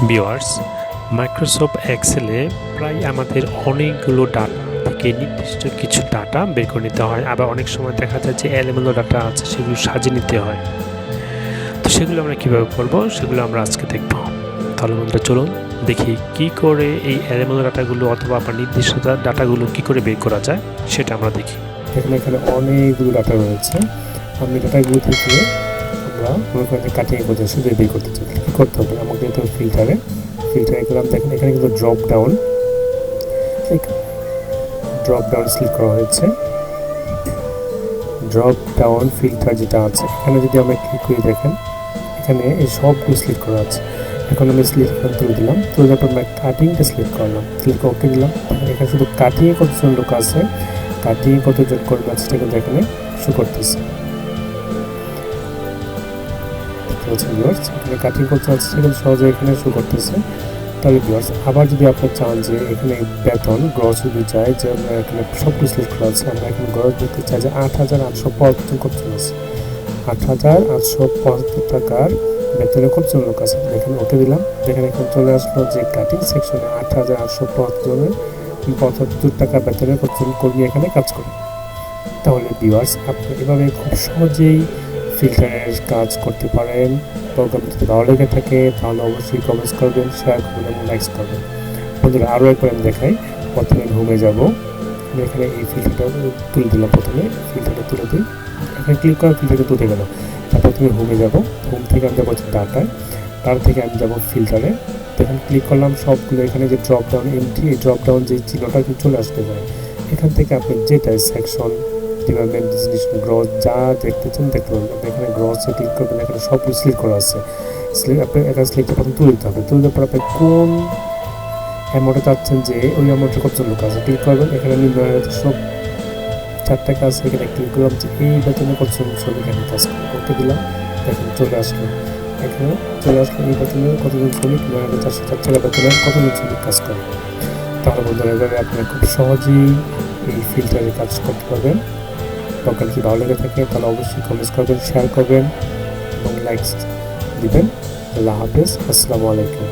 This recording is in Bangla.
ভিউয়ার্স, মাইক্রোসফট এক্সেলে প্রায় আমাদের অনেকগুলো ডাটা থেকে নির্দিষ্ট কিছু ডাটা বের করে নিতে হয়, আবার অনেক সময় দেখা যায় যে এলোমেলো ডাটা আছে সেগুলো সাজিয়ে নিতে হয়। তো সেগুলো আমরা কীভাবে করব সেগুলো আমরা আজকে দেখব। তাহলে বন্ধুরা চলুন দেখি কি করে এই এলোমেলো ডাটাগুলো অথবা আপনার নির্দিষ্ট ডাটাগুলো কি করে বের করা যায় সেটা আমরা দেখি। দেখুন এখানে অনেকগুলো ডাটা রয়েছে। আমি ডাটাগুলো থেকে আমরা মনে করেন কাটিয়ে কোথায় শুধু বের করতে চাই, কী করতে হবে? আমাকে যেতে হবে ফিল্টারে গেলাম। দেখেন এখানে কিন্তু ড্রপ ডাউন সিলেক্ট করা হয়েছে। ড্রপ ডাউন ফিল্টার যেটা আছে এখানে যদি আমরা ক্লিক করে দেখেন এখানে এই সবগুলো সিলেক্ট করা আছে। এখন আমি সিলেকশন তুলে দিলাম, তুলে দেওয়ার পর আমি কাটিংটা সিলেক্ট করলাম, সিলেক্ট ওকে দিলাম। এখানে শুধু কাটিংয়ে কতজন লোক আছে, কাটিংয়ে কতজন করবে আছে সেটা কিন্তু এখানে শো করতেছে। এখানে কাটিং করতে আছে সেটা সহজে এখানে শো করতেছে। তাহলে ভিউয়ার্স আবার যদি আপনি চান যে এখানে বেতন গ্রস যদি চাই যে আমরা এখানে সব কিছু সিলেক্ট করা আছে, আমরা এখানে গ্রস দেখতে চাই যে 8,875 কতজন আছে, 8,875 টাকার বেতনে কতজন লোক আছে। এখানে ওকে দিলাম। দেখেন এখানে চলে আসলো যে কাটিং সেকশনে 8,875 টাকা বেতনে কতজন কর্মী এখানে কাজ করে। তাহলে ভিউয়ার্স আপনি এভাবে খুব সহজেই ফিল্টারের কাজ করতে পারেন। প্রোগ্রাম যদি ভালো লেগে থাকে তাহলে অবশ্যই কমেন্টস করবেন, শেয়ার করবেন এবং লাইক করবেন। বন্ধুরা আরও একবার আমি দেখাই। প্রথমে হোমে যাব, আমি এখানে এই ফিল্টারটা তুলে দিলাম। প্রথমে ফিল্টারটা তুলে দিই, এখানে ক্লিক করা ফিল্টারটা তুলে গেল। তারপর তুমি হোমে যাব, হোম থেকে আমি যাবো ডাটায়, ডাটা থেকে আমি যাব ফিল্টারে। এখানে ক্লিক করলাম, সবগুলো এখানে যে ড্রপ ডাউন এন্ট্রি, এই ড্রপ ডাউন যে চিহ্নটা চলে আসতে পারে। এখান থেকে আপনি যেটা সেকশন ডিপার্টমেন্ট ডিসিশন গ্রস যা দেখতে চান দেখতে পাবেন। এখানে গ্রসে ক্লিক করবেন, এখানে সব সিলেক্ট করা আছে। আপনি এখানে সিলেক্টটা প্রথম তুলে দিতে হবে। তুলে দেওয়ার পর আপনি কোন অ্যামাউন্টে চাচ্ছেন যে ওই অ্যামাউন্টে কতজন লোক আছে ক্লিক করবেন। এখানে আমি সব 4টা কাজ এখানে ক্লিক করলাম যে এই বেতনে কতজন শ্রমিক এখানে কাজ করে, ওকে দিলাম। দেখেন চলে আসলো, এখানে চলে আসলো এই বেতনে কতজন শ্রমিক, 9,404 টাকা বেতনে কতজন শ্রমিক কাজ করে। তাহলে বন্ধুরা এভাবে আপনারা খুব সহজেই এই ফিল্টারে কাজ করতে পারবেন। প্রোগ্রাম যদি ভালো লেগে থাকে তাহলে অবশ্যই কমেন্টস করবেন, শেয়ার করবেন এবং লাইকস দিবেন। আল্লাহ হাফেজ, আসসালামু আলাইকুম।